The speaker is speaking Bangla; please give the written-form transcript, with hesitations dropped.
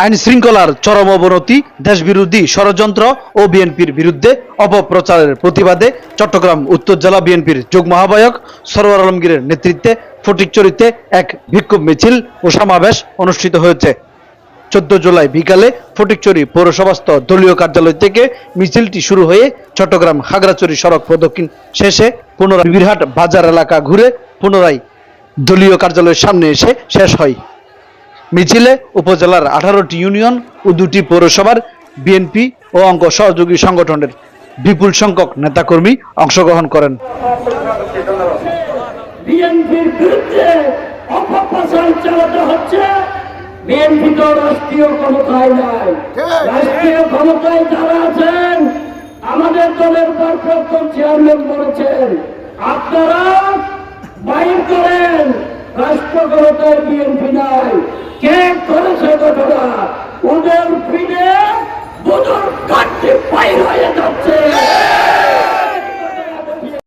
আইন শৃঙ্খলার চরম অবনতি, দেশবিরোধী ষড়যন্ত্র ও বিএনপির বিরুদ্ধে অপপ্রচারের প্রতিবাদে চট্টগ্রাম উত্তর জেলা বিএনপির যুগ্ম আহ্বায়ক সরওয়ার আলমগীরের নেতৃত্বে ফটিকছড়িতে এক বিক্ষোভ মিছিল ও সমাবেশ অনুষ্ঠিত হয়েছে। 14 জুলাই বিকালে ফটিকছড়ি পৌরসভাস্থ দলীয় কার্যালয় থেকে মিছিলটি শুরু হয়ে চট্টগ্রাম খাগড়াছড়ি সড়ক প্রদক্ষিণ শেষে পুনরায় বীরহাট বাজার এলাকা ঘুরে পুনরায় দলীয় কার্যালয়ের সামনে এসে শেষ হয়। মিছিলে উপজেলার 18টি ইউনিয়ন ও 2টি পৌরসভার বিএনপি ও অঙ্গ সহযোগী সংগঠনের বিপুল সংখ্যক নেতাকর্মী অংশগ্রহণ করেন। বিএনপির বিরুদ্ধে অপপ্রচার চালাতে হচ্ছে। বিএনপি তো রাষ্ট্রীয় ক্ষমতায় নাই, রাষ্ট্রীয় ক্ষমতায় যারা আছেন আমাদের দলের ভারপ্রাপ্ত চেয়ারম্যান বলেছেন আপনারা বাইর করেন, রাষ্ট্র ক্ষমতায় বিএনপি নাই। কে করেছে ঘটনা? ওদের ফিরে